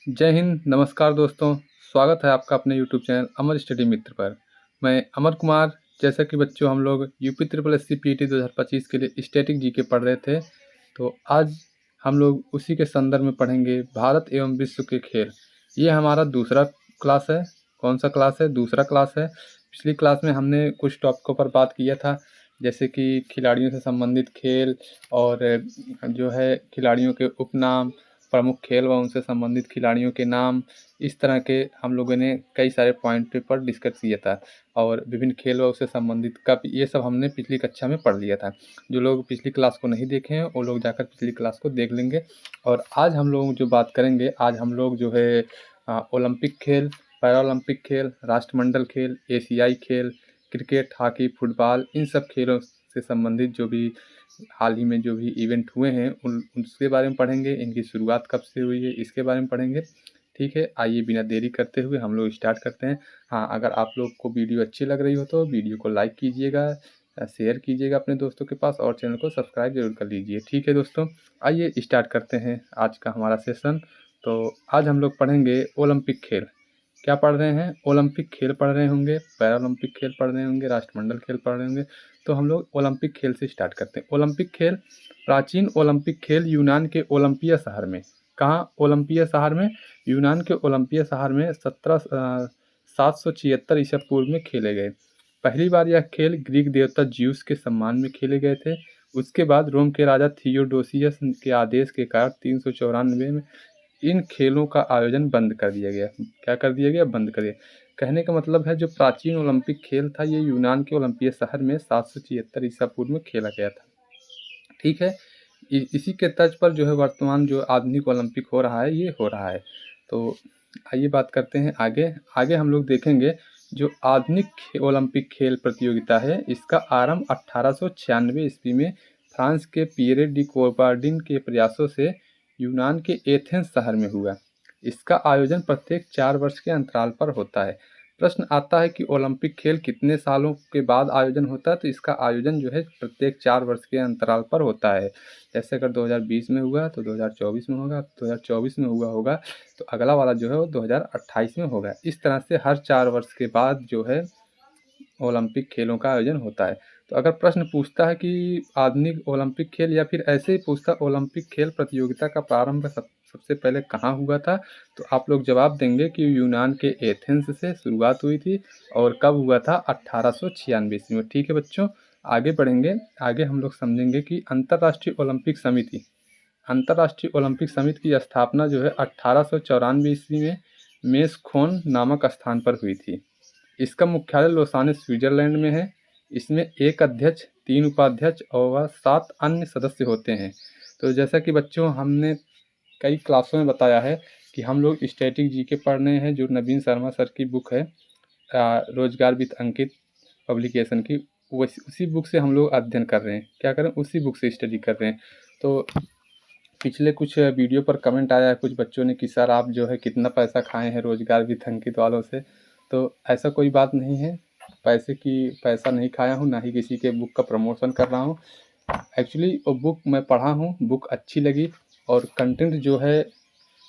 जय हिंद, नमस्कार दोस्तों। स्वागत है आपका अपने यूट्यूब चैनल अमर स्टडी मित्र पर। मैं अमर कुमार। जैसा कि बच्चों हम लोग यूपी ट्रिपल एससी पीटी 2025 के लिए स्टैटिक जीके पढ़ रहे थे, तो आज हम लोग उसी के संदर्भ में पढ़ेंगे भारत एवं विश्व के खेल। ये हमारा दूसरा क्लास है। कौन सा क्लास है? दूसरा क्लास है। पिछली क्लास में हमने कुछ टॉपिकों पर बात किया था, जैसे कि खिलाड़ियों से संबंधित खेल और जो है खिलाड़ियों के उपनाम, प्रमुख खेल व उनसे संबंधित खिलाड़ियों के नाम। इस तरह के हम लोगों ने कई सारे पॉइंट पर डिस्कस किया था और विभिन्न खेल व उससे संबंधित कप ये सब हमने पिछली कक्षा में पढ़ लिया था। जो लोग पिछली क्लास को नहीं देखे हैं वो लोग जाकर पिछली क्लास को देख लेंगे। और आज हम लोग जो बात करेंगे, आज हम लोग जो है ओलंपिक खेल, पैरालंपिक खेल, राष्ट्रमंडल खेल, एशियाई खेल, क्रिकेट, हॉकी, फुटबॉल, इन सब खेलों से संबंधित जो भी हाल ही में जो भी इवेंट हुए हैं उसके बारे में पढ़ेंगे। इनकी शुरुआत कब से हुई है इसके बारे में पढ़ेंगे। ठीक है, आइए बिना देरी करते हुए हम लोग स्टार्ट करते हैं। हाँ, अगर आप लोग को वीडियो अच्छी लग रही हो तो वीडियो को लाइक कीजिएगा, शेयर कीजिएगा अपने दोस्तों के पास और चैनल को सब्सक्राइब जरूर कर लीजिए। ठीक है दोस्तों, आइए स्टार्ट करते हैं आज का हमारा सेशन। तो आज हम लोग पढ़ेंगे ओलंपिक खेल। क्या पढ़ रहे हैं? ओलंपिक खेल पढ़ रहे होंगे, पैरालंपिक खेल पढ़ रहे होंगे, राष्ट्रमंडल खेल पढ़ रहे होंगे। तो हम लोग ओलंपिक खेल से स्टार्ट करते हैं। ओलंपिक खेल, प्राचीन ओलंपिक खेल यूनान के ओलंपिया शहर में। कहाँ? ओलंपिया शहर में। यूनान के ओलंपिया शहर में 776 ईसा पूर्व में खेले गए। पहली बार यह खेल ग्रीक देवता ज्यूस के सम्मान में खेले गए थे। उसके बाद रोम के राजा थियोडोसियस के आदेश के कारण 394 में इन खेलों का आयोजन बंद कर दिया गया। क्या कर दिया गया? बंद कर दिया। कहने का मतलब है जो प्राचीन ओलंपिक खेल था ये यूनान के ओलंपिया शहर में 776 ईसा पूर्व में खेला गया था। ठीक है, इसी के तर्ज पर जो है वर्तमान जो आधुनिक ओलंपिक हो रहा है ये हो रहा है। तो आइए बात करते हैं आगे। आगे हम लोग देखेंगे जो आधुनिक ओलंपिक खेल प्रतियोगिता है इसका आरंभ 1896 ईस्वी में फ्रांस के पियरे डी कोबार्डिन के प्रयासों से यूनान के एथेंस शहर में हुआ। इसका आयोजन प्रत्येक 4 वर्ष के अंतराल पर होता है। प्रश्न आता है कि ओलंपिक खेल कितने सालों के बाद आयोजन होता है? तो इसका आयोजन जो है प्रत्येक 4 वर्ष के अंतराल पर होता है। जैसे अगर 2020 में हुआ तो 2024 में होगा, 2024 में हुआ होगा तो अगला वाला जो है वो 2028 में होगा। इस तरह से हर 4 वर्ष के बाद जो है ओलंपिक खेलों का आयोजन होता है। तो अगर प्रश्न पूछता है कि आधुनिक ओलंपिक खेल या फिर ऐसे ही पूछता ओलंपिक खेल प्रतियोगिता का प्रारंभ सबसे पहले कहाँ हुआ था, तो आप लोग जवाब देंगे कि यूनान के एथेंस से शुरुआत हुई थी और कब हुआ था? 1896 ईस्वी में। ठीक है बच्चों, आगे बढ़ेंगे। आगे हम लोग समझेंगे कि अंतर्राष्ट्रीय ओलंपिक समिति की स्थापना जो है 1894 ईस्वी में मेसखोन नामक स्थान पर हुई थी। इसका मुख्यालय लोसाने स्विट्जरलैंड में है। इसमें एक अध्यक्ष, 3 उपाध्यक्ष और 7 अन्य सदस्य होते हैं। तो जैसा कि बच्चों हमने कई क्लासों में बताया है कि हम लोग स्टैटिक जीके पढ़ रहे हैं जो नवीन शर्मा सर की बुक है रोजगार विद अंकित पब्लिकेशन की। उसी बुक से हम लोग अध्ययन कर रहे हैं। क्या करें? उसी बुक से स्टडी कर रहे हैं। तो पिछले कुछ वीडियो पर कमेंट आया है कुछ बच्चों ने कि सर आप जो है कितना पैसा खाए हैं रोजगार विद अंकित वालों से। तो ऐसा कोई बात नहीं है, पैसा नहीं खाया हूँ, ना ही किसी के बुक का प्रमोशन कर रहा हूँ। एक्चुअली वो बुक मैं पढ़ा हूँ, बुक अच्छी लगी और कंटेंट जो है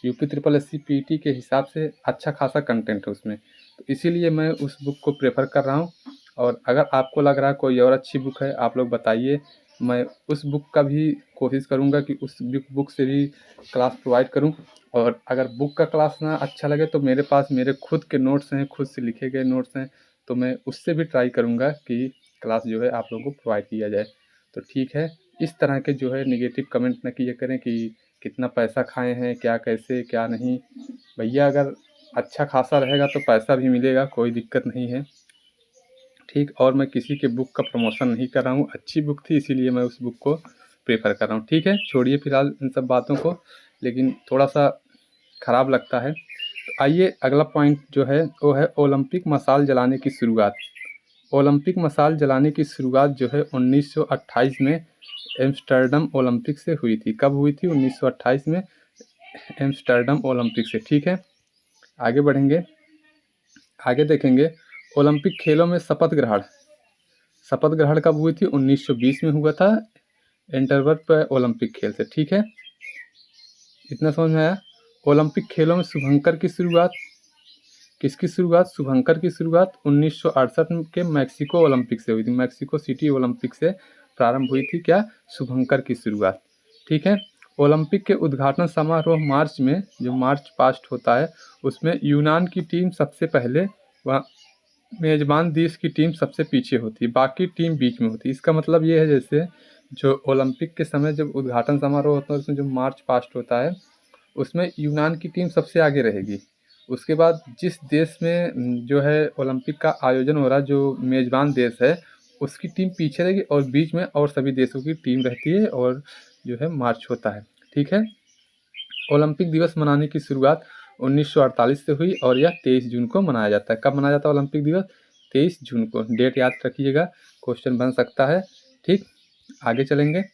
यूपी ट्रिपल एससी पीटी के हिसाब से अच्छा खासा कंटेंट है उसमें, तो इसीलिए मैं उस बुक को प्रेफर कर रहा हूँ। और अगर आपको लग रहा है कोई और अच्छी बुक है आप लोग बताइए, मैं उस बुक का भी कोशिश करूँगा कि उस बुक से भी क्लास प्रोवाइड करूँ। और अगर बुक का क्लास ना अच्छा लगे तो मेरे पास मेरे खुद के नोट्स हैं, खुद से लिखे गए नोट्स हैं, तो मैं उससे भी ट्राई करूँगा कि क्लास जो है आप लोगों को प्रोवाइड किया जाए। तो ठीक है, इस तरह के जो है नेगेटिव कमेंट ना किया करें कि कितना पैसा खाए हैं, क्या कैसे क्या नहीं। भैया अगर अच्छा खासा रहेगा तो पैसा भी मिलेगा, कोई दिक्कत नहीं है। ठीक, और मैं किसी के बुक का प्रमोशन नहीं कर रहा हूँ, अच्छी बुक थी इसीलिए मैं उस बुक को प्रेफर कर रहा हूँ। ठीक है, छोड़िए फिलहाल इन सब बातों को, लेकिन थोड़ा सा ख़राब लगता है। तो आइए अगला पॉइंट जो है वो है ओलंपिक मशाल जलाने की शुरुआत। ओलंपिक मशाल जलाने की शुरुआत जो है 1928 में एम्स्टर्डम ओलंपिक से हुई थी। कब हुई थी? 1928 में एम्स्टर्डम ओलंपिक से। ठीक है, आगे बढ़ेंगे। आगे देखेंगे ओलंपिक खेलों में शपथ ग्रहण कब हुई थी? 1920 में हुआ था एंटरवर्प ओलंपिक खेल से। ठीक है, इतना समझ में आया? ओलंपिक खेलों में शुभंकर की शुरुआत, किसकी शुरुआत? शुभंकर की शुरुआत 1968 के मैक्सिको ओलंपिक से हुई थी। मैक्सिको सिटी ओलंपिक से प्रारंभ हुई थी क्या? शुभंकर की शुरुआत। ठीक है। ओलंपिक के उद्घाटन समारोह मार्च में, जो मार्च पास्ट होता है, उसमें यूनान की टीम सबसे पहले, वह मेजबान देश की टीम सबसे पीछे होती है, बाकी टीम बीच में होती है। इसका मतलब ये है, जैसे जो ओलंपिक के समय जब उद्घाटन समारोह होता है उसमें जो मार्च पास्ट होता है उसमें यूनान की टीम सबसे आगे रहेगी। उसके बाद जिस देश में जो है ओलंपिक का आयोजन हो रहा है, जो मेजबान देश है, उसकी टीम पीछे रहेगी और बीच में और सभी देशों की टीम रहती है और जो है मार्च होता है। ठीक है। ओलंपिक दिवस मनाने की शुरुआत 1948 से हुई और यह 23 जून को मनाया जाता है। कब मनाया जाता है ओलंपिक दिवस? 23 जून को। डेट याद रखिएगा, क्वेश्चन बन सकता है। ठीक, आगे चलेंगे।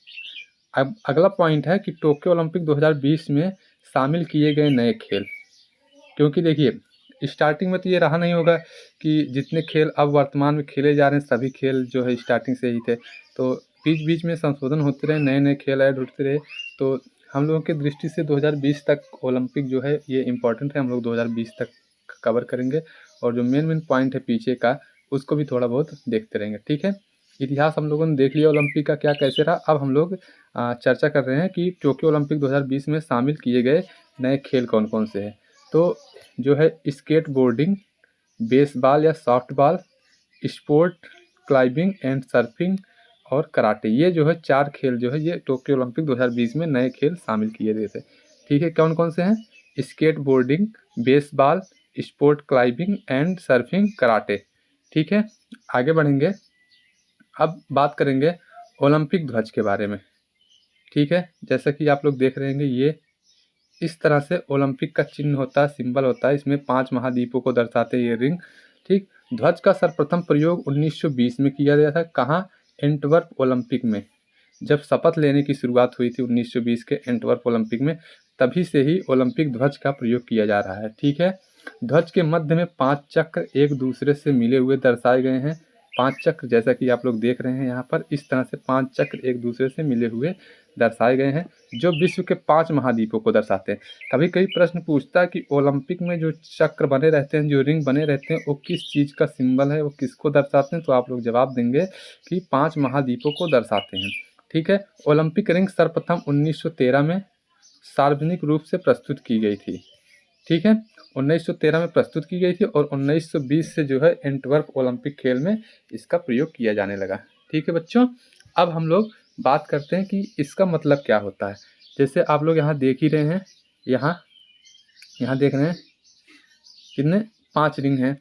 अब अगला पॉइंट है कि टोक्यो ओलंपिक 2020 में शामिल किए गए नए खेल। क्योंकि देखिए स्टार्टिंग में तो ये रहा नहीं होगा कि जितने खेल अब वर्तमान में खेले जा रहे हैं सभी खेल जो है स्टार्टिंग से ही थे, तो बीच बीच में संशोधन होते रहे, नए नए खेल ऐड होते रहे। तो हम लोगों की दृष्टि से 2020 तक ओलंपिक जो है ये इम्पोर्टेंट है, हम लोग 2020 तक कवर करेंगे और जो मेन मेन पॉइंट है पीछे का उसको भी थोड़ा बहुत देखते रहेंगे। ठीक है। इतिहास हम लोगों ने देख लिया ओलंपिक का क्या कैसे रहा। अब हम लोग चर्चा कर रहे हैं कि टोक्यो ओलंपिक 2020 में शामिल किए गए नए खेल कौन कौन से हैं। तो जो है स्केट बोर्डिंग, बेसबॉल या softball, sport climbing and surfing और कराटे, ये जो है 4 खेल जो है ये टोक्यो ओलंपिक 2020 में नए खेल शामिल किए गए थे। ठीक है। कौन कौन से हैं? Skateboarding, baseball, sport climbing and surfing, karate. ठीक है। आगे बढ़ेंगे। अब बात करेंगे ओलंपिक ध्वज के बारे में। ठीक है। जैसा कि आप लोग देख रहे हैं ये इस तरह से ओलंपिक का चिन्ह होता है, सिंबल होता है। इसमें 5 महाद्वीपों को दर्शाते हैं ये रिंग। ठीक। ध्वज का सर्वप्रथम प्रयोग 1920 में किया गया था। कहाँ? एंटवर्प ओलंपिक में। जब शपथ लेने की शुरुआत हुई थी 1920 के एंटवर्प ओलंपिक में, तभी से ही ओलंपिक ध्वज का प्रयोग किया जा रहा है। ठीक है। ध्वज के मध्य में 5 चक्र एक दूसरे से मिले हुए दर्शाए गए हैं। 5 चक्र जैसा कि आप लोग देख रहे हैं यहाँ पर, इस तरह से 5 चक्र एक दूसरे से मिले हुए दर्शाए गए हैं जो विश्व के 5 महाद्वीपों को दर्शाते हैं। कभी कभी प्रश्न पूछता है कि ओलंपिक में जो चक्र बने रहते हैं, जो रिंग बने रहते हैं, वो किस चीज़ का सिंबल है, वो किसको दर्शाते हैं? तो आप लोग जवाब देंगे कि 5 महाद्वीपों को दर्शाते हैं। ठीक है। ओलंपिक रिंग सर्वप्रथम 1913 में सार्वजनिक रूप से प्रस्तुत की गई थी। ठीक है। 1913 में प्रस्तुत की गई थी और 1920 से जो है एंटवर्प ओलंपिक खेल में इसका प्रयोग किया जाने लगा। ठीक है बच्चों। अब हम लोग बात करते हैं कि इसका मतलब क्या होता है। जैसे आप लोग यहाँ देख ही रहे हैं, यहाँ देख रहे हैं कितने 5 रिंग हैं।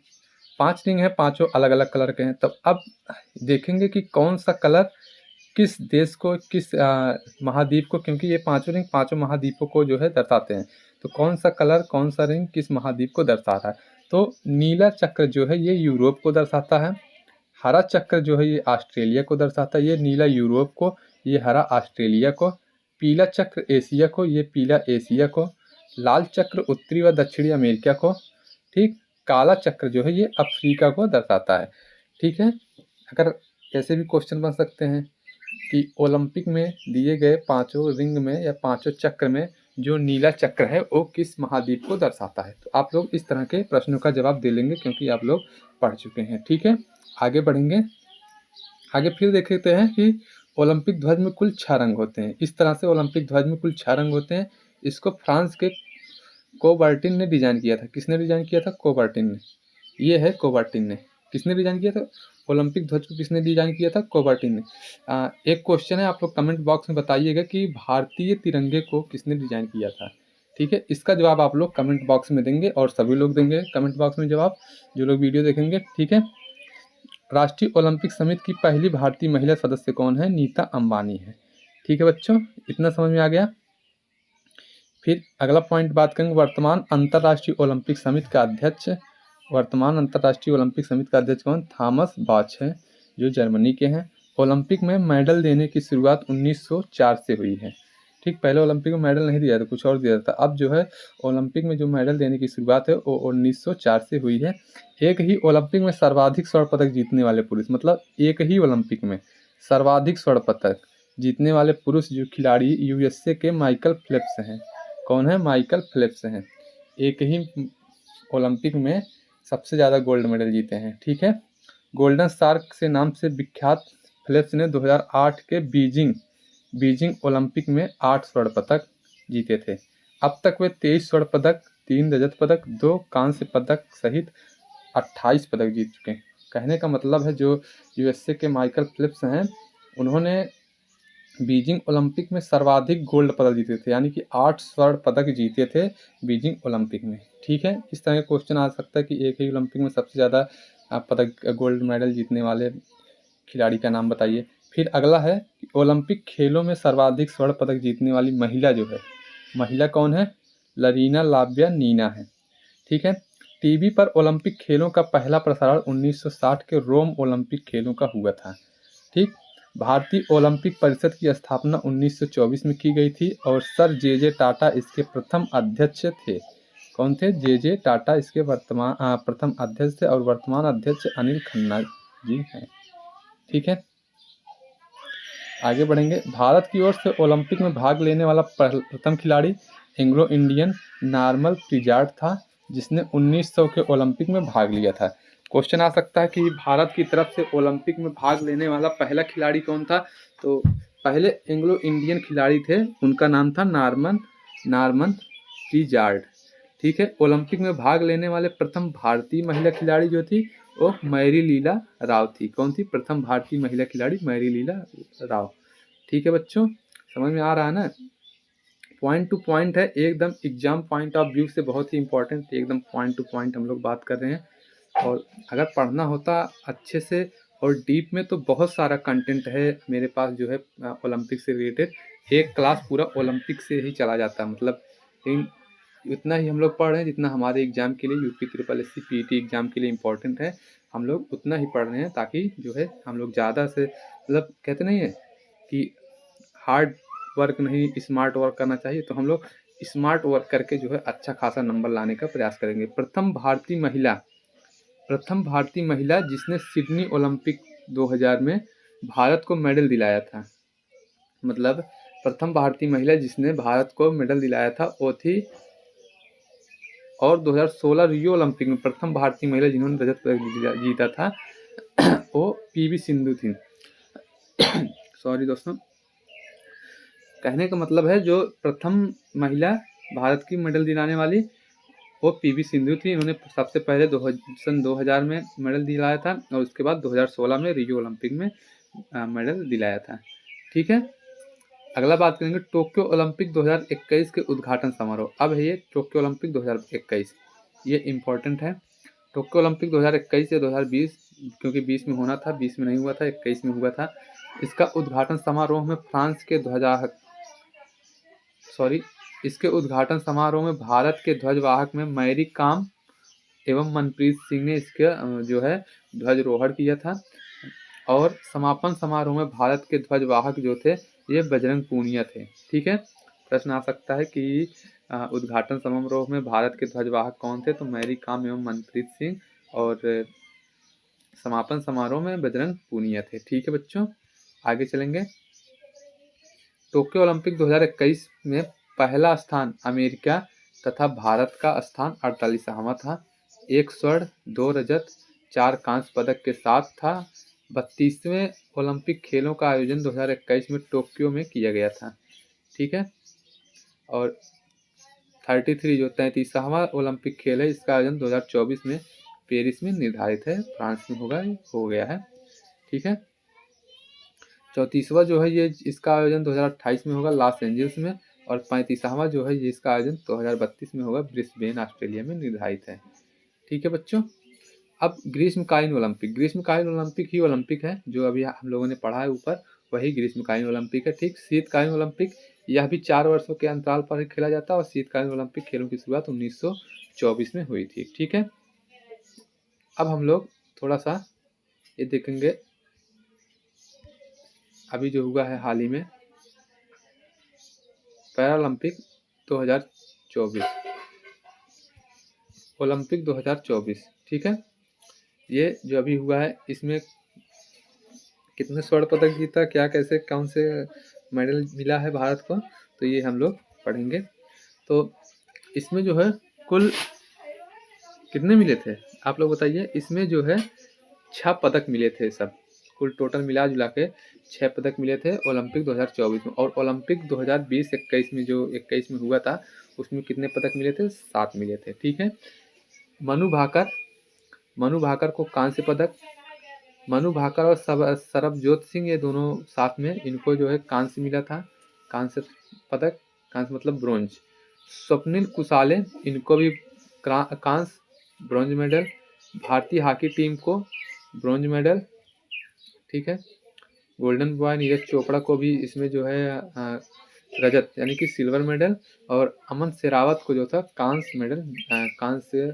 5 रिंग हैं, पाँचों अलग अलग कलर के हैं। तब अब देखेंगे कि कौन सा कलर किस देश को, किस महाद्वीप को, क्योंकि ये 5 रिंग 5 महाद्वीपों को जो है दर्शाते हैं। तो कौन सा कलर, कौन सा रिंग किस महाद्वीप को दर्शा रहा है? तो नीला चक्र जो है ये यूरोप को दर्शाता है। हरा चक्र जो है ये ऑस्ट्रेलिया को दर्शाता है। ये नीला यूरोप को, ये हरा ऑस्ट्रेलिया को। पीला चक्र एशिया को, ये पीला एशिया को। लाल चक्र उत्तरी व दक्षिणी अमेरिका को। ठीक। काला चक्र जो है ये अफ्रीका को दर्शाता है। ठीक है। अगर ऐसे भी क्वेश्चन बन सकते हैं कि ओलंपिक में दिए गए 5 रिंग में या 5 चक्र में जो नीला चक्र है वो किस महाद्वीप को दर्शाता है? तो आप लोग इस तरह के प्रश्नों का जवाब दे लेंगे क्योंकि आप लोग पढ़ चुके हैं। ठीक है। आगे बढ़ेंगे। आगे फिर देखते हैं कि ओलंपिक ध्वज में कुल 6 रंग होते हैं। इस तरह से ओलंपिक ध्वज में कुल 6 रंग होते हैं। इसको फ्रांस के कोबार्टिन ने डिजाइन किया था। किसने डिजाइन किया था? कोबार्टिन ने। ये है कोबार्टिन ने। किसने डिजाइन किया था ओलंपिक ध्वज को? किसने डिजाइन किया था? कोबार्टिन ने। एक क्वेश्चन है, आप लोग कमेंट बॉक्स में बताइएगा कि भारतीय तिरंगे को किसने डिजाइन किया था? ठीक है। इसका जवाब आप लोग कमेंट बॉक्स में देंगे और सभी लोग देंगे कमेंट बॉक्स में जवाब, जो लोग वीडियो देखेंगे। ठीक है। राष्ट्रीय ओलंपिक समिति की पहली भारतीय महिला सदस्य कौन है? नीता अंबानी है। ठीक है बच्चों, इतना समझ में आ गया। फिर अगला पॉइंट बात करेंगे वर्तमान अंतर्राष्ट्रीय ओलंपिक समिति का अध्यक्ष। वर्तमान अंतर्राष्ट्रीय ओलंपिक समिति का अध्यक्ष कौन? थॉमस बाच है, जो जर्मनी के हैं। ओलंपिक में मेडल देने की शुरुआत 1904 से हुई है। ठीक। पहले ओलंपिक में मेडल नहीं दिया था, कुछ और दिया था। अब जो है ओलंपिक में जो मेडल देने की शुरुआत है वो 1904 से हुई है। एक ही ओलंपिक में सर्वाधिक स्वर्ण पदक जीतने वाले पुरुष, मतलब एक ही ओलंपिक में सर्वाधिक स्वर्ण पदक जीतने वाले पुरुष जो खिलाड़ी यूएसए के माइकल फेल्प्स हैं। कौन है? माइकल फेल्प्स हैं। एक ही ओलंपिक में सबसे ज़्यादा गोल्ड मेडल जीते हैं। ठीक है, गोल्डन शार्क से नाम से विख्यात फेल्प्स ने 2008 के बीजिंग ओलंपिक में 8 स्वर्ण पदक जीते थे। अब तक वे 23 स्वर्ण पदक, 3 रजत पदक, 2 कांस्य पदक सहित 28 पदक जीत चुके हैं। कहने का मतलब है जो यूएसए के माइकल फेल्प्स हैं, उन्होंने बीजिंग ओलंपिक में सर्वाधिक गोल्ड पदक जीते थे, यानी कि 8 स्वर्ण पदक जीते थे बीजिंग ओलंपिक में। ठीक है, इस तरह का क्वेश्चन आ सकता है कि एक ही ओलंपिक में सबसे ज़्यादा पदक गोल्ड मेडल जीतने वाले खिलाड़ी का नाम बताइए। फिर अगला है कि ओलंपिक खेलों में सर्वाधिक स्वर्ण पदक जीतने वाली महिला जो है, महिला कौन है? लरीना लाव्या नीना है। ठीक है, टीवी पर ओलंपिक खेलों का पहला प्रसारण 1960 के रोम ओलंपिक खेलों का हुआ था। ठीक, भारतीय ओलंपिक परिषद की स्थापना 1924 में की गई थी और सर जे टाटा इसके प्रथम अध्यक्ष थे। कौन थे? जे टाटा इसके प्रथम अध्यक्ष थे और वर्तमान अध्यक्ष अनिल खन्ना जी हैं। ठीक है, आगे बढ़ेंगे। भारत की ओर से ओलंपिक में भाग लेने वाला प्रथम खिलाड़ी एंग्लो इंडियन नॉर्मन पिजार्ड था, जिसने 1900 के ओलंपिक में भाग लिया था। क्वेश्चन आ सकता है कि भारत की तरफ से ओलंपिक में भाग लेने वाला पहला खिलाड़ी कौन था? तो पहले एंग्लो इंडियन खिलाड़ी थे, उनका नाम था नॉर्मन पिजार्ड। ठीक है, ओलंपिक में भाग लेने वाले प्रथम भारतीय महिला खिलाड़ी जो थी वो मैरी लीला राव थी। कौन थी? प्रथम भारतीय महिला खिलाड़ी मैरी लीला राव। ठीक है बच्चों, समझ में आ रहा है ना? पॉइंट टू पॉइंट है, एकदम एग्जाम पॉइंट ऑफ व्यू से बहुत ही इंपॉर्टेंट, एकदम पॉइंट टू पॉइंट हम लोग बात कर रहे हैं। और अगर पढ़ना होता अच्छे से और डीप में तो बहुत सारा कंटेंट है मेरे पास जो है ओलंपिक से रिलेटेड। एक क्लास पूरा ओलंपिक से ही चला जाता है, मतलब इतना ही हम लोग पढ़ रहे हैं जितना हमारे एग्जाम के लिए यूपी SSC पीटी एग्जाम के लिए इम्पोर्टेंट है। हम लोग उतना ही पढ़ रहे हैं ताकि जो है हम लोग ज़्यादा से, मतलब कहते नहीं है कि हार्ड वर्क नहीं स्मार्ट वर्क करना चाहिए, तो हम लोग स्मार्ट वर्क करके जो है अच्छा खासा नंबर लाने का प्रयास करेंगे। प्रथम भारतीय महिला जिसने सिडनी ओलंपिक 2000 में भारत को मेडल दिलाया था, मतलब प्रथम भारतीय महिला जिसने भारत को मेडल दिलाया था वो थी। और 2016 रियो ओलंपिक में प्रथम भारतीय महिला जिन्होंने रजत पदक जीता था वो पीवी सिंधु थी। सॉरी दोस्तों, कहने का मतलब है जो प्रथम महिला भारत की मेडल दिलाने वाली वो पीवी सिंधु थी। इन्होंने सबसे पहले सन 2000 में मेडल दिलाया था और उसके बाद 2016 में रियो ओलंपिक में मेडल दिलाया था। ठीक है, अगला बात करेंगे टोक्यो ओलंपिक 2021 के उद्घाटन समारोह। अब है ये टोक्यो ओलंपिक 2021, ये इम्पोर्टेंट है। टोक्यो ओलंपिक 2021 या 2020, क्योंकि 20 में होना था, 20 में नहीं हुआ था, 21 में हुआ था। इसका उद्घाटन समारोह में इसके उद्घाटन समारोह में भारत के ध्वजवाहक में मैरी कॉम एवं मनप्रीत सिंह ने इसका जो है ध्वजारोहण किया था। और समापन समारोह में भारत के ध्वजवाहक जो थे ये बजरंग पूनिया थे। ठीक है, प्रश्न आ सकता है कि उद्घाटन समारोह में भारत के ध्वजवाहक कौन थे? तो मैरी कॉम एवं मनप्रीत सिंह, और समापन समारोह में बजरंग पूनिया थे। ठीक है बच्चों, आगे चलेंगे। टोक्यो ओलंपिक 2021 में पहला स्थान अमेरिका तथा भारत का स्थान 48वां था। 1 स्वर्ण, 2 रजत, 4 कांस्य पदक के साथ था। 32वें ओलंपिक खेलों का आयोजन 2021 में टोक्यो में किया गया था। ठीक है, और 33वां ओलंपिक खेल है, इसका आयोजन 2024 में पेरिस में निर्धारित है, फ्रांस में हो गया है। ठीक है, 34वां जो है ये इसका आयोजन 2028 में होगा लॉस एंजल्स में, और 35वां जो है ये इसका आयोजन 2032 में होगा ब्रिस्बेन ऑस्ट्रेलिया में निर्धारित है। ठीक है बच्चों, अब ग्रीष्मकालीन ओलंपिक ही ओलंपिक है जो अभी हम लोगों ने पढ़ा है ऊपर, वही ग्रीष्मकालीन ओलंपिक है। ठीक, शीतकालीन ओलंपिक यह भी 4 वर्षों के अंतराल पर खेला जाता है और शीतकालीन ओलंपिक खेलों की शुरुआत 1924 में हुई थी। ठीक है, अब हम लोग थोड़ा सा ये देखेंगे अभी जो हुआ है हाल ही में पैरालंपिक 2024, ओलंपिक 2024। ठीक है, ये जो अभी हुआ है इसमें कितने स्वर्ण पदक जीता, क्या कैसे कौन से मेडल मिला है भारत को, तो ये हम लोग पढ़ेंगे। तो इसमें जो है कुल कितने मिले थे आप लोग बताइए। इसमें जो है 6 पदक मिले थे सब, कुल टोटल मिला जुला के 6 पदक मिले थे ओलंपिक 2024 में। और ओलंपिक 2020-21 में जो 21 में हुआ था उसमें कितने पदक मिले थे? 7 मिले थे। ठीक है। मनु भाकर, मनु भाकर को कांस्य पदक, मनु भाकर और सरबजोत सिंह ये दोनों साथ में, इनको जो है कांस्य मिला था, कांस्य पदक, कांस्य मतलब ब्रोंज। स्वप्निल कुसाले, इनको भी कांस्य ब्रोंज मेडल। भारतीय हॉकी टीम को ब्रोंज मेडल। ठीक है। गोल्डन बॉय नीरज चोपड़ा को भी इसमें जो है रजत यानी कि सिल्वर मेडल। और अमन शेरावत को जो था कांस्य मेडल, कांस्य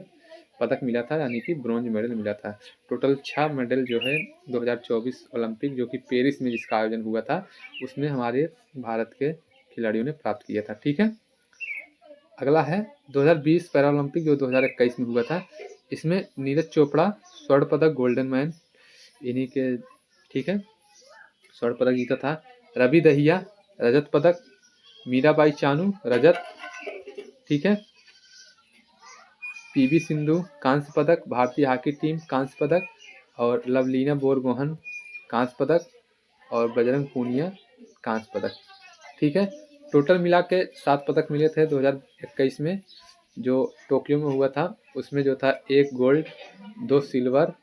पदक मिला था यानी कि ब्रोंज मेडल मिला था। टोटल 6 मेडल जो है 2024 ओलंपिक जो कि पेरिस में जिसका आयोजन हुआ था उसमें हमारे भारत के खिलाड़ियों ने प्राप्त किया था। ठीक है। अगला है 2020 पैरा ओलंपिक जो 2021 में हुआ था। इसमें नीरज चोपड़ा स्वर्ण पदक, गोल्डन मैन इन्हीं के, ठीक है, स्वर्ण पदक जीता था। रवि दहिया रजत पदक, मीराबाई चानू रजत। ठीक है। पीवी सिंधु कांस्य पदक, भारतीय हॉकी टीम कांस्य पदक, और लवलीना बोरगोहन कांस्य पदक, और बजरंग पूनिया कांस्य पदक। ठीक है। टोटल मिला के 7 पदक मिले थे 2021 में जो टोक्यो में हुआ था। उसमें जो था 1 गोल्ड, 2 सिल्वर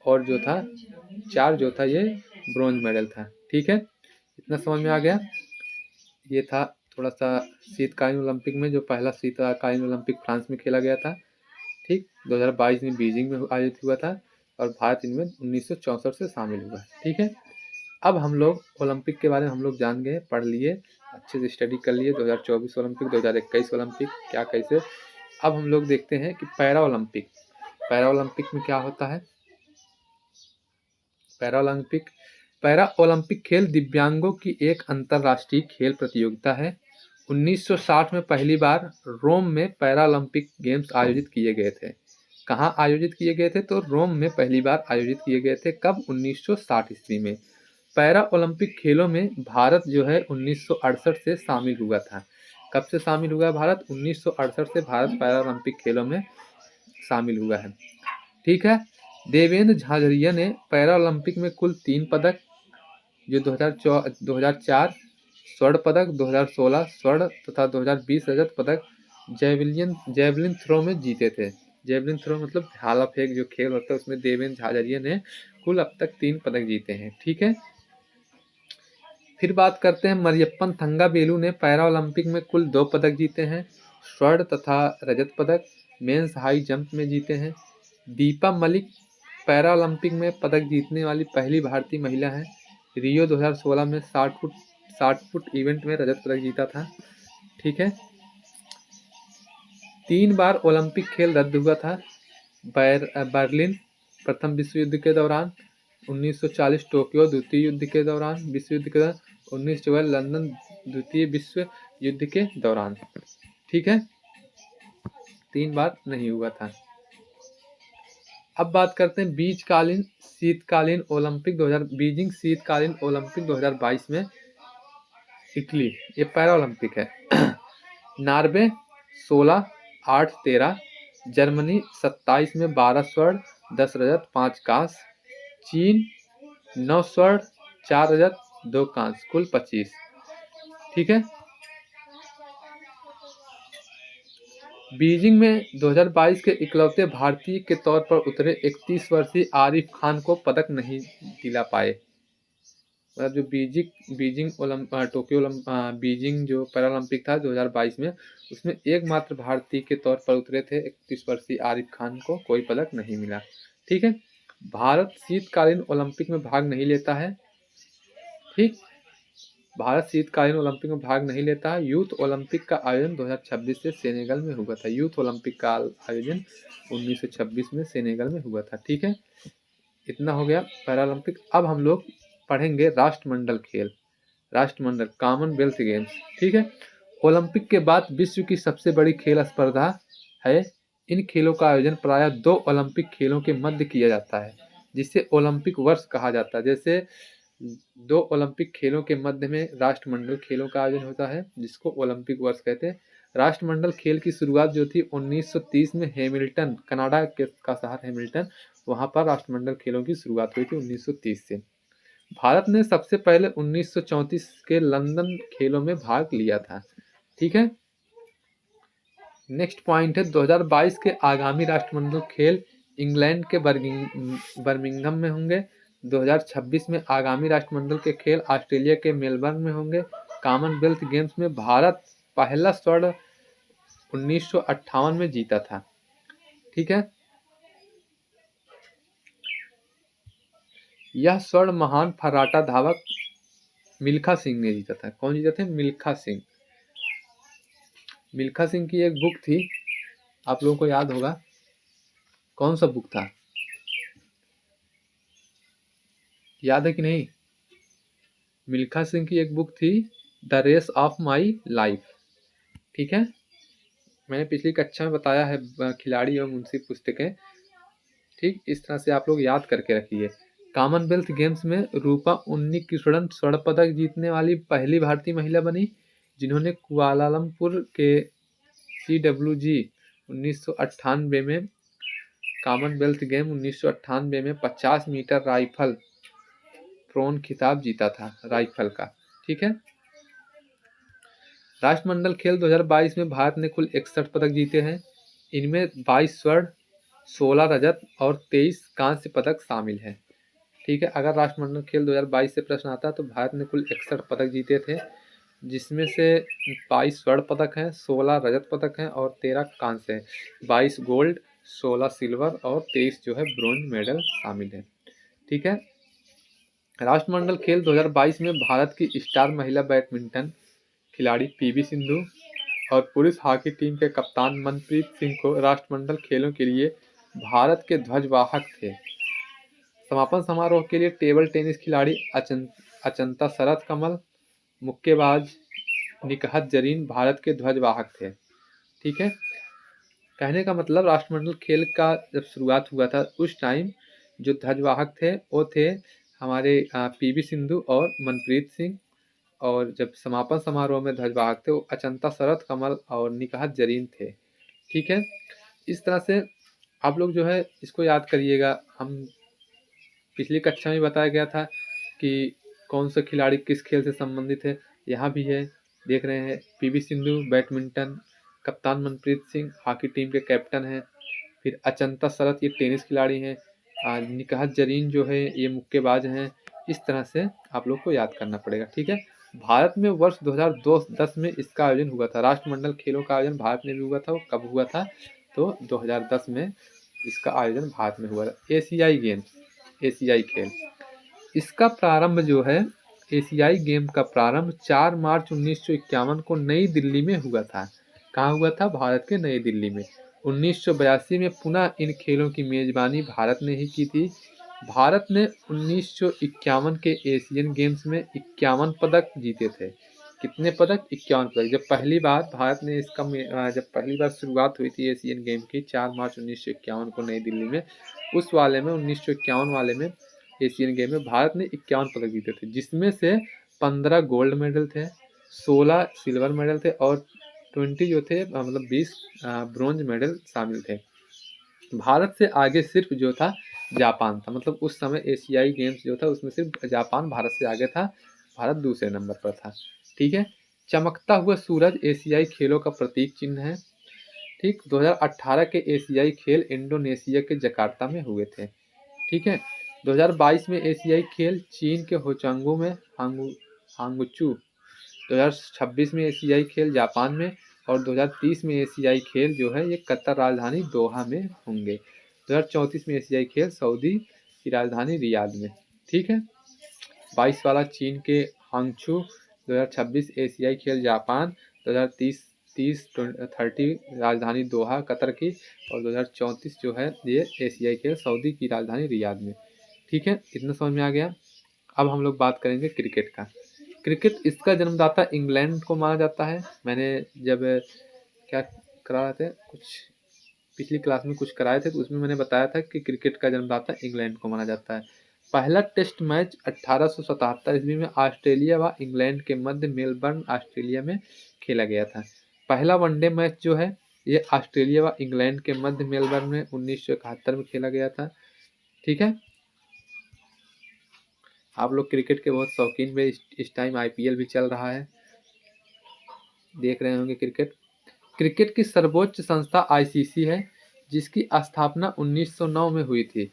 और जो था 4 जो था ये ब्रोंज मेडल था। ठीक है। इतना समझ में आ गया। ये था थोड़ा सा शीतकालीन ओलंपिक में, जो पहला शीतकालीन ओलंपिक फ्रांस में खेला गया था। ठीक। 2022 में बीजिंग में आयोजित हुआ था और भारत इनमें 1964 से शामिल हुआ। ठीक है। अब हम लोग ओलंपिक के बारे में हम लोग जान गए, पढ़ लिए, अच्छे से स्टडी कर लिए 2024 ओलंपिक 2021 ओलंपिक क्या कैसे। अब हम लोग देखते हैं कि पैरा ओलंपिक, पैरा ओलंपिक में क्या होता है। पैरा ओलंपिक, पैरा ओलंपिक खेल दिव्यांगों की एक अंतर्राष्ट्रीय खेल प्रतियोगिता है। 1960 में पहली बार रोम में पैरा ओलंपिक गेम्स आयोजित किए गए थे। कहाँ आयोजित किए गए थे? तो रोम में पहली बार आयोजित किए गए थे। कब? 1960 ईस्वी में। पैरा ओलंपिक खेलों में भारत जो है 1968 से शामिल हुआ था। कब से शामिल हुआ है भारत? 1968 से भारत पैरा ओलंपिक खेलों में शामिल हुआ है। ठीक है। देवेंद्र झाझड़िया ने पैरा ओलंपिक में कुल 3 पदक जो 2004 स्वर्ण पदक, 2016 स्वर्ण तथा 2020 रजत पदक जेवलिन थ्रो में जीते थे। जेवलिन थ्रो मतलब भाला फेंक जो खेल होता है उसमें देवेंद्र झाझड़िया ने कुल अब तक 3 पदक जीते हैं। ठीक है। फिर बात करते हैं मरियप्पन थंगावेलु ने पैरा ओलंपिक में कुल 2 पदक जीते हैं, स्वर्ण तथा रजत पदक मेंस हाई जंप में जीते हैं। दीपा मलिक पैरा ओलंपिक में पदक जीतने वाली पहली भारतीय महिला है। रियो 2016 में 60 फुट इवेंट में रजत पदक जीता था। ठीक है। 3 बार ओलंपिक खेल रद्द हुआ था। बर्लिन प्रथम विश्व युद्ध के दौरान, 1940 टोक्यो द्वितीय युद्ध के दौरान, विश्व युद्ध के दौरान, 1914 लंदन द्वितीय विश्व युद्ध के दौरान। ठीक है। 3 बार नहीं हुआ था। अब बात करते हैं बीजिंग शीतकालीन ओलंपिक 2022 में इटली, ये पैरा ओलंपिक है। नॉर्वे 16, 8, 13, जर्मनी 27 में 12 स्वर्ण, 10 रजत, 5 कांस्य, चीन 9 स्वर्ण, 4 रजत, 2 कांस्य, कुल 25। ठीक है। बीजिंग में 2022 के इकलौते भारतीय के तौर पर उतरे 31 वर्षीय आरिफ खान को पदक नहीं दिला पाए। मतलब जो बीजिंग जो पैरालंपिक था 2022 में, उसमें एकमात्र भारतीय के तौर पर उतरे थे 31 वर्षीय आरिफ खान को कोई पदक नहीं मिला। ठीक है। भारत शीतकालीन ओलंपिक में भाग नहीं लेता है। ठीक। भारत शीतकालीन ओलंपिक में भाग नहीं लेता है। यूथ ओलंपिक का आयोजन 2026 से सेनेगल में हुआ था। यूथ ओलंपिक का आयोजन 1926 में सेनेगल में हुआ था। ठीक है। इतना हो गया पैरालंपिक। अब हम लोग पढ़ेंगे राष्ट्रमंडल खेल, राष्ट्रमंडल कॉमनवेल्थ गेम्स। ठीक है। ओलंपिक के बाद विश्व की सबसे बड़ी खेल स्पर्धा है। इन खेलों का आयोजन प्रायः 2 ओलंपिक खेलों के मध्य किया जाता है जिसे ओलंपिक वर्ष कहा जाता है। जैसे 2 ओलंपिक खेलों के मध्य में राष्ट्रमंडल खेलों का आयोजन होता है जिसको ओलंपिक वर्ष कहते हैं। राष्ट्रमंडल खेल की शुरुआत जो थी 1930 में हैमिल्टन, कनाडा का शहर हैमिल्टन, वहाँ पर राष्ट्रमंडल खेलों की शुरुआत हुई थी 1930 से। भारत ने सबसे पहले 1934 के लंदन खेलों में भाग लिया था। ठीक है, नेक्स्ट पॉइंट है 2022 के आगामी राष्ट्रमंडल खेल इंग्लैंड के बर्मिंघम में होंगे। 2026 में आगामी राष्ट्रमंडल के खेल ऑस्ट्रेलिया के मेलबर्न में होंगे। कॉमनवेल्थ गेम्स में भारत पहला स्वर्ण 1958 में जीता था। ठीक है, यह स्वर्ण महान फर्राटा धावक मिल्खा सिंह ने जीता था। कौन जीता था? मिल्खा सिंह। मिल्खा सिंह की एक बुक थी, आप लोगों को याद होगा, कौन सा बुक था, याद है कि नहीं? मिल्खा सिंह की एक बुक थी the race of my life. ठीक है, मैंने पिछली कक्षा में बताया है खिलाड़ी एवं उनसी पुस्तकें। ठीक, इस तरह से आप लोग याद करके रखिए। कॉमनवेल्थ गेम्स में रूपा उन्नीकृष्णन स्वर्ण पदक जीतने वाली पहली भारतीय महिला बनी, जिन्होंने कुआलालंपुर के CWG 1998 में कॉमनवेल्थ गेम 1998 में 50 मीटर राइफल प्रोन खिताब जीता था, राइफल का। ठीक है, राष्ट्रमंडल खेल 2022 में भारत ने कुल 61 पदक जीते हैं। इनमें 22 स्वर्ण, 16 रजत और 23 कांस्य पदक शामिल हैं। ठीक है, अगर राष्ट्रमंडल खेल 2022 से प्रश्न आता है तो भारत ने कुल 61 पदक जीते थे, जिसमें से 22 स्वर्ण पदक हैं, 16 रजत पदक हैं और 13 कांस्य हैं। 22 गोल्ड, 16 सिल्वर और 23 जो है ब्रोंज मेडल शामिल है। ठीक है, राष्ट्रमंडल खेल 2022 में भारत की स्टार महिला बैडमिंटन खिलाड़ी PV सिंधु और पुरुष हॉकी टीम के कप्तान मनप्रीत सिंह को राष्ट्रमंडल खेलों के लिए भारत के ध्वजवाहक थे। समापन समारोह के लिए टेबल टेनिस खिलाड़ी अचंता शरत कमल, मुक्केबाज निकहत जरीन भारत के ध्वजवाहक थे। ठीक है, कहने का मतलब राष्ट्रमंडल खेल का जब शुरुआत हुआ था उस टाइम जो ध्वजवाहक थे वो थे हमारे PV सिंधु और मनप्रीत सिंह, और जब समापन समारोह में ध्वजवाहक थे वो अचंता शरत कमल और निकहत जरीन थे। ठीक है, इस तरह से आप लोग जो है इसको याद करिएगा। हम पिछली कक्षा में बताया गया था कि कौन सा खिलाड़ी किस खेल से संबंधित है, यहाँ भी है, देख रहे हैं। PV सिंधु बैडमिंटन, कप्तान मनप्रीत सिंह हॉकी टीम के कैप्टन हैं, फिर अचंता शरत ये टेनिस खिलाड़ी हैं, निकहत जरीन जो है ये मुक्केबाज हैं। इस तरह से आप लोग को याद करना पड़ेगा। ठीक है, भारत में वर्ष 2010 में इसका आयोजन हुआ था। राष्ट्रमंडल खेलों का आयोजन भारत में भी हुआ था। वो कब हुआ था? तो 2010 में इसका आयोजन भारत में हुआ था। एशियाई गेम्स, एशियाई खेल, इसका प्रारंभ जो है, एशियाई गेम का प्रारंभ 4 मार्च 1951 को नई दिल्ली में हुआ था। कहाँ हुआ था? भारत के नई दिल्ली में। 1982 में पुनः इन खेलों की मेजबानी भारत ने ही की थी। भारत ने 1951 के एशियन गेम्स में 51 पदक जीते थे। कितने पदक? 51 पदक। जब पहली बार भारत ने जब पहली बार शुरुआत हुई थी एशियन गेम की 4 मार्च 1951 को नई दिल्ली में, उस वाले में 1951 वाले में एशियन गेम में भारत ने 51 पदक जीते थे, जिसमें से 15 गोल्ड मेडल थे, 16 सिल्वर मेडल थे और 20 जो थे मतलब 20 ब्रोंज मेडल शामिल थे। भारत से आगे सिर्फ जो था जापान था, मतलब उस समय एशियाई गेम्स जो था उसमें सिर्फ जापान भारत से आगे था, भारत दूसरे नंबर पर था। ठीक है, चमकता हुआ सूरज एशियाई खेलों का प्रतीक चिन्ह है। ठीक, 2018 के एशियाई खेल इंडोनेशिया के जकार्ता में हुए थे। ठीक है, 2022 में एशियाई खेल चीन के होचंगू में हांगचू, 2026 में एशियाई खेल जापान में और 2030 में एशियाई खेल जो है ये कतर राजधानी दोहा में होंगे। 2034 में एशियाई खेल सऊदी की राजधानी रियाद में। ठीक है, 22 वाला चीन के हांगचू, 2026 एशियाई खेल जापान, 2030 30 राजधानी दोहा कतर की और 2034 जो है ये एशियाई खेल सऊदी की राजधानी रियाद में। ठीक है, इतना समझ में आ गया। अब हम लोग बात करेंगे क्रिकेट का। क्रिकेट, इसका जन्मदाता इंग्लैंड को माना जाता है। मैंने जब क्या करा रहे थे, कुछ पिछली क्लास में कुछ कराए थे तो उसमें मैंने बताया था कि क्रिकेट का जन्मदाता इंग्लैंड को माना जाता है। पहला टेस्ट मैच 1877 ईस्वी में ऑस्ट्रेलिया व इंग्लैंड के मध्य मेलबर्न ऑस्ट्रेलिया में खेला गया था। पहला वनडे मैच जो है ये ऑस्ट्रेलिया व इंग्लैंड के मध्य मेलबर्न में 1971 में खेला गया था। ठीक है, आप लोग क्रिकेट के बहुत शौकीन में इस टाइम IPL भी चल रहा है, देख रहे होंगे क्रिकेट। क्रिकेट की सर्वोच्च संस्था ICC है, जिसकी स्थापना 1909 में हुई थी।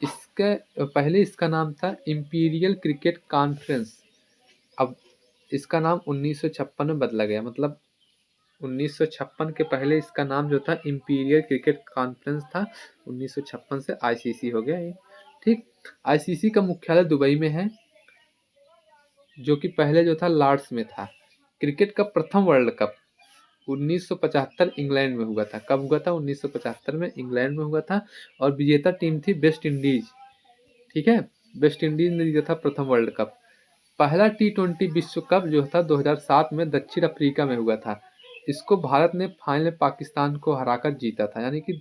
इसके पहले इसका नाम था इंपीरियल क्रिकेट कॉन्फ्रेंस। अब इसका नाम 1956 में बदला गया, मतलब 1956 के पहले इसका नाम जो था इंपीरियल क्रिकेट कॉन्फ्रेंस था, 1956 से ICC हो गया ये। ठीक, ICC का मुख्यालय दुबई में है, जो कि पहले जो था लॉर्ड्स में था। क्रिकेट का प्रथम वर्ल्ड कप 1975 इंग्लैंड में हुआ था। कब हुआ था? 1975 में इंग्लैंड में हुआ था, और विजेता टीम थी वेस्ट इंडीज। ठीक है, वेस्ट इंडीज ने जीता था प्रथम वर्ल्ड कप। पहला T20 विश्व कप जो था 2007 में दक्षिण अफ्रीका में हुआ था। इसको भारत ने फाइनल में पाकिस्तान को हराकर जीता था, यानी कि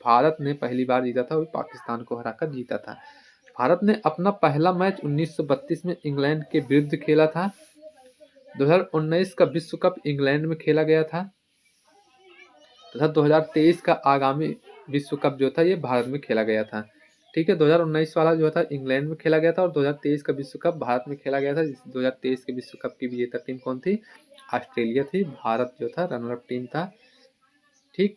भारत ने पहली बार जीता था और पाकिस्तान को हराकर जीता था। भारत ने अपना पहला मैच 1932 में इंग्लैंड के विरुद्ध खेला था। 2019 का विश्व कप इंग्लैंड में खेला गया था तथा 2023 का आगामी विश्व कप जो था ये भारत में खेला गया था। ठीक है, 2019 वाला जो था इंग्लैंड में खेला गया था और 2023 का विश्व कप भारत में खेला गया था। 2023 के विश्व कप की विजेता टीम कौन थी? ऑस्ट्रेलिया थी। भारत जो था रनर अप टीम था। ठीक,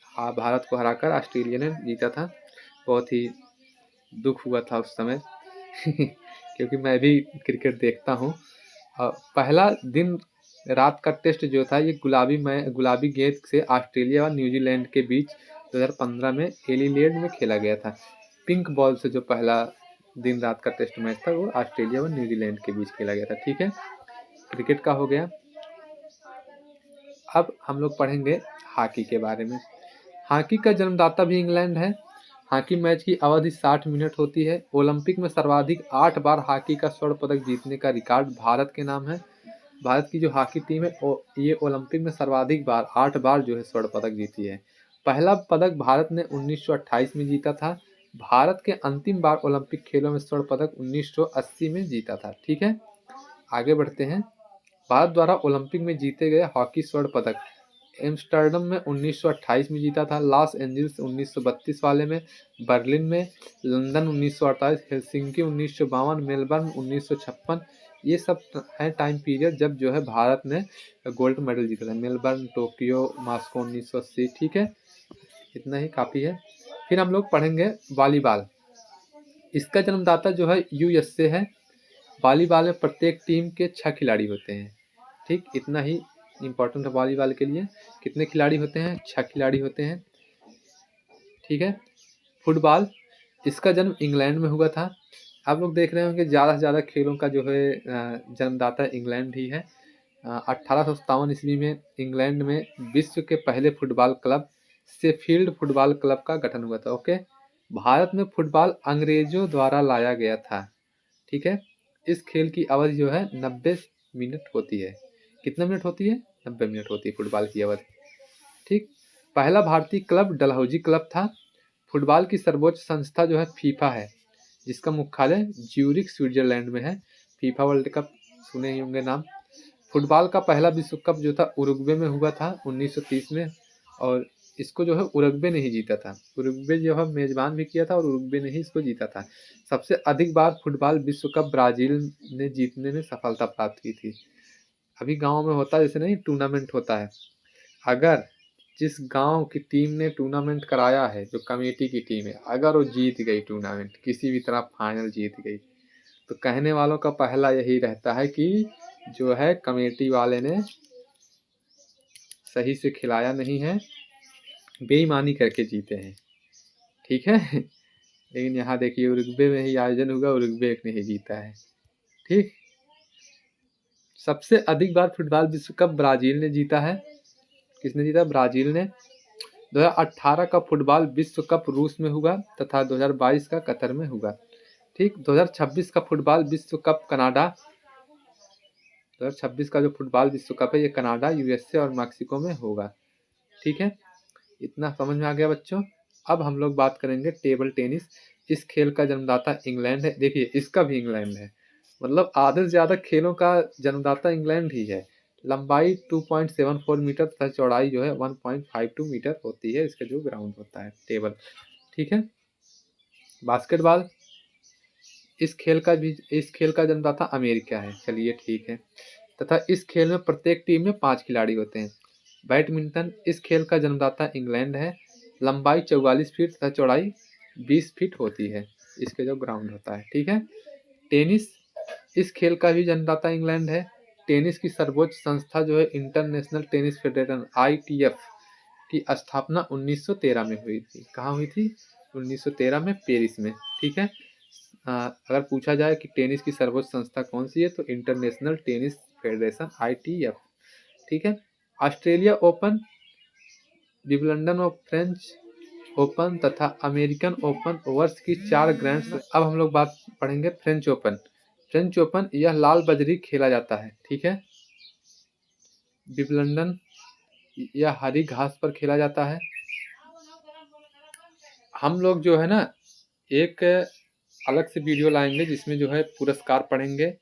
हाँ, भारत को हराकर ऑस्ट्रेलिया ने जीता था। बहुत ही दुख हुआ था उस समय क्योंकि मैं भी क्रिकेट देखता हूँ। पहला दिन रात का टेस्ट जो था ये गुलाबी गेंद से ऑस्ट्रेलिया और न्यूजीलैंड के बीच 2015 में एडिलेड में खेला गया था। पिंक बॉल से जो पहला दिन रात का टेस्ट मैच था वो ऑस्ट्रेलिया और न्यूजीलैंड के बीच खेला गया था। ठीक है, क्रिकेट का हो गया। अब हम लोग पढ़ेंगे हॉकी के बारे में। हॉकी का जन्मदाता भी इंग्लैंड है। हॉकी मैच की अवधि 60 मिनट होती है। ओलंपिक में सर्वाधिक 8 बार हॉकी का स्वर्ण पदक जीतने का रिकॉर्ड भारत के नाम है। भारत की जो हॉकी टीम है ये ओलंपिक में सर्वाधिक बार 8 बार जो है स्वर्ण पदक जीती है। पहला पदक भारत ने 1928 में जीता था। भारत के अंतिम बार ओलंपिक खेलों में स्वर्ण पदक 1980 में जीता था। ठीक है, आगे बढ़ते हैं। भारत द्वारा ओलंपिक में जीते गए हॉकी स्वर्ण पदक एम्स्टर्डम में 1928 में जीता था, लॉस एंजल्स 1932 वाले में, बर्लिन में, लंदन 1948, हेलसिंकी 1952, मेलबर्न 1956। ये सब है टाइम पीरियड जब जो है भारत ने गोल्ड मेडल जीता था। Melbourne, Tokyo, Moscow 1980। ठीक है, इतना ही काफ़ी है। फिर हम लोग पढ़ेंगे वॉलीबॉल। इसका जन्मदाता जो है USA है। वॉलीबॉल में प्रत्येक टीम के 6 खिलाड़ी होते हैं। ठीक, इतना ही इम्पोर्टेंट है वॉलीबॉल के लिए। कितने खिलाड़ी होते हैं? 6 खिलाड़ी होते हैं। ठीक है, फुटबॉल, इसका जन्म इंग्लैंड में हुआ था। आप लोग देख रहे होंगे ज़्यादा से ज़्यादा खेलों का जो है जन्मदाता इंग्लैंड ही है। 1857 ईस्वी में इंग्लैंड में विश्व के पहले football club Sheffield football club का गठन हुआ था। ओके, भारत में फुटबॉल अंग्रेजों द्वारा लाया गया था। ठीक है, इस खेल की अवधि जो है 90 मिनट होती है। कितने मिनट होती है? 90 मिनट होती है फुटबॉल की अवधि। ठीक, पहला भारतीय क्लब डलहौजी क्लब था। फुटबॉल की सर्वोच्च संस्था जो है फीफा है, जिसका मुख्यालय ज्यूरिख स्विट्जरलैंड में है। फीफा वर्ल्ड कप सुने ही होंगे नाम। फुटबॉल का पहला विश्व कप जो था उरुग्वे में हुआ था 1930 में, और इसको जो है उरुग्वे ने ही जीता था। उरुग्वे जो है मेजबान भी किया था और उरुग्वे ने ही इसको जीता था। सबसे अधिक बार फुटबॉल विश्व कप ब्राजील ने जीतने में सफलता प्राप्त की थी। अभी गांव में होता है जैसे नहीं टूर्नामेंट होता है, अगर जिस गांव की टीम ने टूर्नामेंट कराया है, जो कमेटी की टीम है, अगर वो जीत गई टूर्नामेंट, किसी भी तरह फाइनल जीत गई, तो कहने वालों का पहला यही रहता है कि जो है कमेटी वाले ने सही से खिलाया नहीं है, बेईमानी करके जीते हैं। ठीक है, लेकिन यहाँ देखिए उरुग्वे में ही आयोजन हुआ, उरुग्वे ने ही जीता है। ठीक, सबसे अधिक बार फुटबॉल विश्व कप ब्राजील ने जीता है। किसने जीता? ब्राजील ने। 2018 का फुटबॉल विश्व कप रूस में हुआ तथा 2022 का कतर में हुआ। ठीक, 2026 का फुटबॉल विश्व कप कनाडा 2026 का जो फुटबॉल विश्व कप है ये कनाडा, USA और मैक्सिको में होगा। ठीक है, इतना समझ में आ गया बच्चों। अब हम लोग बात करेंगे टेबल टेनिस। इस खेल का जन्मदाता इंग्लैंड है। देखिए इसका भी इंग्लैंड है, मतलब आधे से ज़्यादा खेलों का जन्मदाता इंग्लैंड ही है। लंबाई 2.74 मीटर तथा चौड़ाई जो है 1.52 मीटर होती है, इसका जो ग्राउंड होता है टेबल। ठीक है। बास्केटबॉल, इस खेल का जन्मदाता अमेरिका है, चलिए ठीक है, तथा इस खेल में प्रत्येक टीम में 5 खिलाड़ी होते हैं। बैडमिंटन, इस खेल का जन्मदाता इंग्लैंड है। लंबाई 44 फीट तथा चौड़ाई 20 फीट होती है, इसके जो ग्राउंड होता है। ठीक है। टेनिस, इस खेल का भी जन्मदाता इंग्लैंड है। टेनिस की सर्वोच्च संस्था जो है इंटरनेशनल टेनिस फेडरेशन ITF की स्थापना 1913 में हुई थी। कहाँ हुई थी? 1913 में, पेरिस में। ठीक है। अगर पूछा जाए कि टेनिस की सर्वोच्च संस्था कौन सी है, तो इंटरनेशनल टेनिस फेडरेशन ITF। ठीक है। ऑस्ट्रेलिया ओपन, विंबलडन और फ्रेंच ओपन तथा अमेरिकन ओपन वर्ष की 4 ग्रैंड। अब हम लोग बात पढ़ेंगे फ्रेंच ओपन। फ्रेंच ओपन यह लाल बजरी खेला जाता है। ठीक है। विंबलडन यह हरी घास पर खेला जाता है। हम लोग जो है ना एक अलग से वीडियो लाएंगे जिसमें जो है पुरस्कार पढ़ेंगे,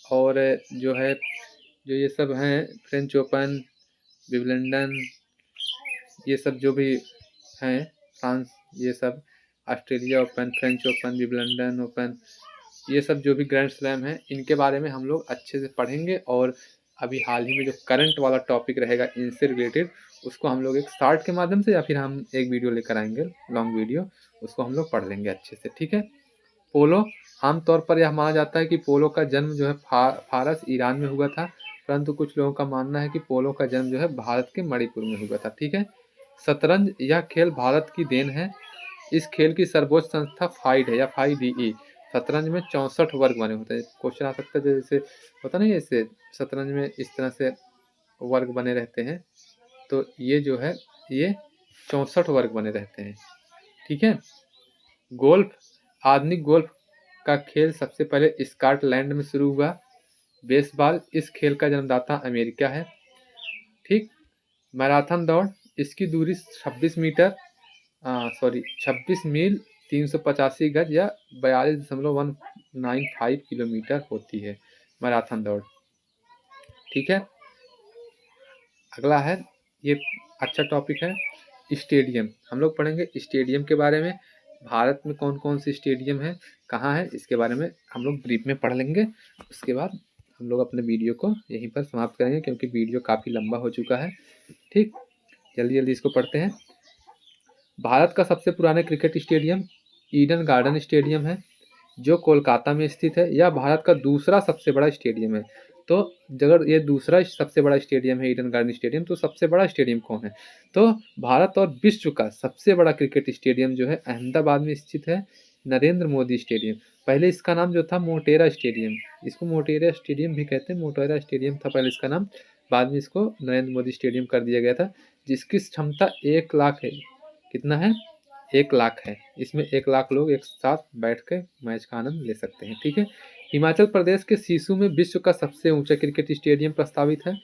और जो है जो ये सब हैं फ्रेंच ओपन, विंबलडन, ये सब जो भी हैं, फ्रांस, ये सब Australia open, French open, Wimbledon open, ये सब जो भी ग्रैंड स्लैम हैं, इनके बारे में हम लोग अच्छे से पढ़ेंगे। और अभी हाल ही में जो करंट वाला टॉपिक रहेगा इनसे रिलेटेड, उसको हम लोग एक शार्ट के माध्यम से या फिर हम एक वीडियो लेकर आएंगे, लॉन्ग वीडियो, उसको हम लोग पढ़ लेंगे अच्छे से। ठीक है। पोलो, आमतौर पर यह माना जाता है कि पोलो का जन्म जो है फारस, ईरान में हुआ था, परंतु कुछ लोगों का मानना है कि पोलो का जन्म जो है भारत के मणिपुर में हुआ था। ठीक है। शतरंज, यह खेल भारत की देन है। इस खेल की सर्वोच्च संस्था फाइड है या FIDE। शतरंज में 64 वर्ग बने होते हैं। क्वेश्चन आ सकता है जैसे होता नहीं, जैसे शतरंज में इस तरह से वर्ग बने रहते हैं, तो ये जो है ये 64 वर्ग बने रहते हैं। ठीक है। गोल्फ, आधुनिक गोल्फ का खेल सबसे पहले स्कॉटलैंड में शुरू हुआ। बेसबॉल, इस खेल का जन्मदाता अमेरिका है। ठीक। मैराथन दौड़, इसकी दूरी 26 मीटर 26 मील 385 गज या 42.195 किलोमीटर होती है मैराथन दौड़। ठीक है। अगला है, ये अच्छा टॉपिक है, स्टेडियम। हम लोग पढ़ेंगे स्टेडियम के बारे में। भारत में कौन कौन से स्टेडियम है, कहाँ है, इसके बारे में हम लोग ब्रीफ में पढ़ लेंगे। उसके बाद हम लोग अपने वीडियो को यहीं पर समाप्त करेंगे, क्योंकि वीडियो काफ़ी लंबा हो चुका है। ठीक, जल्दी जल्दी इसको पढ़ते हैं। भारत का सबसे पुराना cricket stadium Eden Garden stadium है, जो कोलकाता में स्थित है। यह भारत का दूसरा सबसे बड़ा स्टेडियम है। तो अगर ये दूसरा सबसे बड़ा स्टेडियम है ईडन गार्डन स्टेडियम, तो सबसे बड़ा स्टेडियम कौन है? तो भारत और विश्व का सबसे बड़ा क्रिकेट स्टेडियम जो है अहमदाबाद में स्थित है, नरेंद्र मोदी स्टेडियम। पहले इसका नाम जो था मोटेरा स्टेडियम, इसको मोटेरा स्टेडियम भी कहते हैं, मोटेरा स्टेडियम था पहले इसका नाम, बाद में इसको नरेंद्र मोदी स्टेडियम कर दिया गया था, जिसकी क्षमता 1 लाख है। कितना है? 1 लाख है। इसमें 1 लाख लोग एक साथ बैठ के मैच का आनंद ले सकते हैं। ठीक है। हिमाचल प्रदेश के सिसु में विश्व का सबसे ऊंचा क्रिकेट स्टेडियम प्रस्तावित है,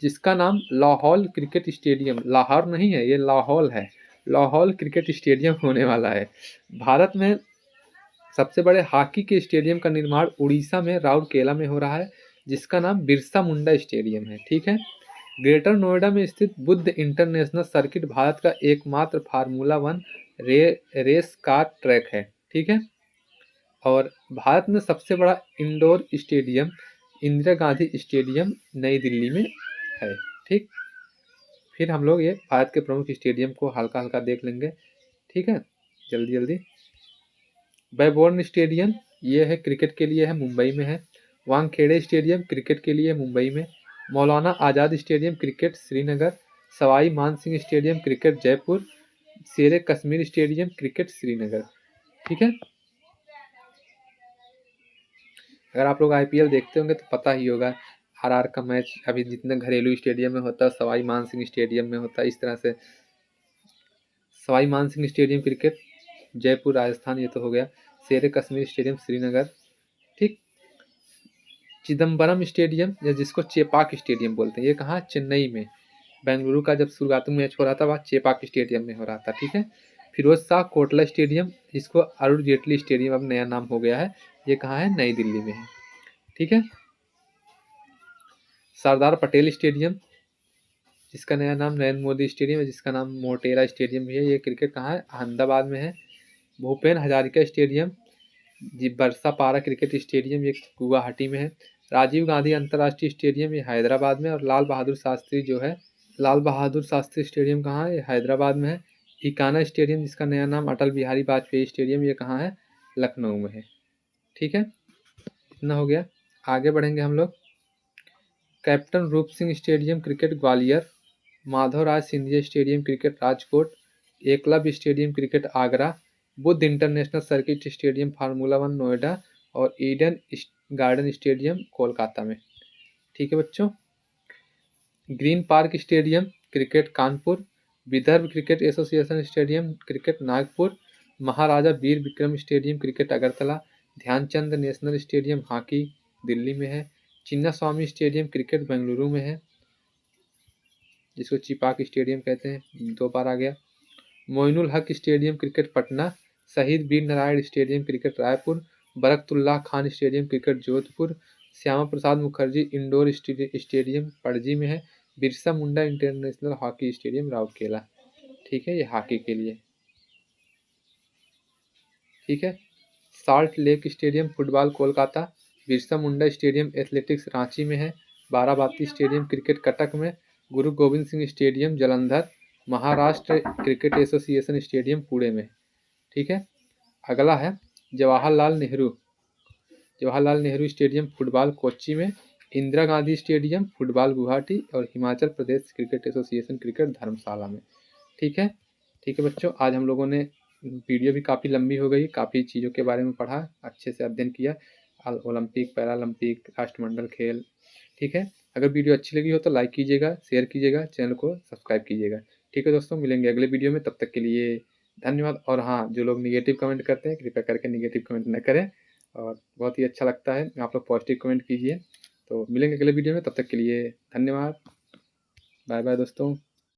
जिसका नाम लाहौल क्रिकेट स्टेडियम, लाहौर नहीं है, ये लाहौल है, लाहौल क्रिकेट स्टेडियम होने वाला है। भारत में सबसे बड़े हॉकी के स्टेडियम का निर्माण उड़ीसा में राउरकेला में हो रहा है, जिसका नाम बिरसा मुंडा स्टेडियम है। ठीक है। ग्रेटर नोएडा में स्थित बुद्ध इंटरनेशनल सर्किट भारत का एकमात्र फार्मूला 1 रेस कार ट्रैक है। ठीक है। और भारत में सबसे बड़ा indoor stadium Indira Gandhi stadium नई दिल्ली में है। ठीक। फिर हम लोग ये भारत के प्रमुख स्टेडियम को हल्का हल्का देख लेंगे। ठीक है, जल्दी जल्दी। बैबोर्न स्टेडियम, ये है क्रिकेट के लिए है, मुंबई में है। वानखेड़े स्टेडियम क्रिकेट के लिए मुंबई में। Maulana Azad stadium cricket Srinagar. Sawai Mansingh stadium cricket Jaipur. Sher Kashmir stadium cricket Srinagar. ठीक है। अगर आप लोग IPL देखते होंगे तो पता ही होगा, RR का मैच अभी जितने घरेलू स्टेडियम में होता है सवाई मानसिंह स्टेडियम में होता है। इस तरह से सवाई मानसिंह स्टेडियम क्रिकेट जयपुर राजस्थान, ये तो हो गया। शेर कश्मीर स्टेडियम श्रीनगर। ठीक। चिदम्बरम स्टेडियम, या जिसको चेपाक स्टेडियम बोलते हैं, ये कहाँ? चेन्नई में। बेंगलुरु का जब शुरुआती मैच हो रहा था वहाँ चेपाक स्टेडियम में हो रहा था। ठीक है। फिरोज शाह कोटला स्टेडियम, जिसको अरुण जेटली स्टेडियम अब नया नाम हो गया है, ये कहाँ है? नई दिल्ली में है। ठीक है। सरदार पटेल स्टेडियम, जिसका नया नाम नरेंद्र मोदी स्टेडियम है, जिसका नाम मोटेरा स्टेडियम भी है, ये क्रिकेट कहाँ है, अहमदाबाद में है। भूपेन हजारिका स्टेडियम, जी बरसा पारा क्रिकेट स्टेडियम, ये गुवाहाटी में है। राजीव गांधी अंतर्राष्ट्रीय स्टेडियम, ये हैदराबाद में। और लाल बहादुर शास्त्री जो है, लाल बहादुर शास्त्री स्टेडियम कहाँ है, ये हैदराबाद में है। इकाना स्टेडियम, जिसका नया नाम अटल बिहारी वाजपेयी स्टेडियम, ये कहाँ है, लखनऊ में है। ठीक है, इतना हो गया। आगे बढ़ेंगे हम लोग। Captain Roop Singh stadium cricket Gwalior, Madhavraj Scindia stadium cricket Rajkot, Eklavya stadium cricket Agra, Buddh international circuit stadium formula 1 Noida, और ईडन गार्डन स्टेडियम कोलकाता में। ठीक है बच्चों। Green Park stadium cricket Kanpur, Vidarbha cricket association stadium cricket Nagpur, Maharaja Veer Vikram stadium cricket Agartala, Dhyanchand national stadium hockey Delhi में है। चिन्ना स्वामी स्टेडियम क्रिकेट बेंगलुरु में है, जिसको चिपाक स्टेडियम कहते हैं, 2 बार आ गया। Moinul Haq stadium cricket Patna, Shaheed Veer Narayan stadium cricket Raipur, Barkatullah Khan stadium cricket Jodhpur, Shyama Prasad Mukherjee indoor stadium Panaji में है। Birsa Munda international hockey stadium Rourkela. ठीक है, ये हॉकी के लिए। ठीक है, Salt Lake stadium football Kolkata, Birsa Munda stadium athletics Ranchi में है। बाराबाती स्टेडियम क्रिकेट कटक में, Guru Gobind Singh stadium Jalandhar, Maharashtra cricket association stadium Pune में। ठीक है, अगला है जवाहरलाल नेहरू स्टेडियम फुटबॉल कोच्चि में, इंदिरा गांधी स्टेडियम फुटबॉल गुवाहाटी, और Himachal Pradesh cricket association cricket धर्मशाला में। ठीक है बच्चों, आज हम लोगों ने वीडियो भी काफ़ी लंबी हो गई, काफ़ी चीज़ों के बारे में पढ़ा, अच्छे से अध्ययन किया, ओलंपिक, पैरालंपिक, राष्ट्रमंडल खेल। ठीक है, अगर वीडियो अच्छी लगी हो तो लाइक कीजिएगा, शेयर कीजिएगा, चैनल को सब्सक्राइब कीजिएगा। ठीक है दोस्तों, मिलेंगे अगले वीडियो में, तब तक के लिए धन्यवाद। और हाँ, जो लोग निगेटिव कमेंट करते हैं कृपया करके निगेटिव कमेंट न करें, और बहुत ही अच्छा लगता है आप लोग पॉजिटिव कमेंट कीजिए। तो मिलेंगे अगले वीडियो में, तब तक के लिए धन्यवाद। बाय बाय दोस्तों।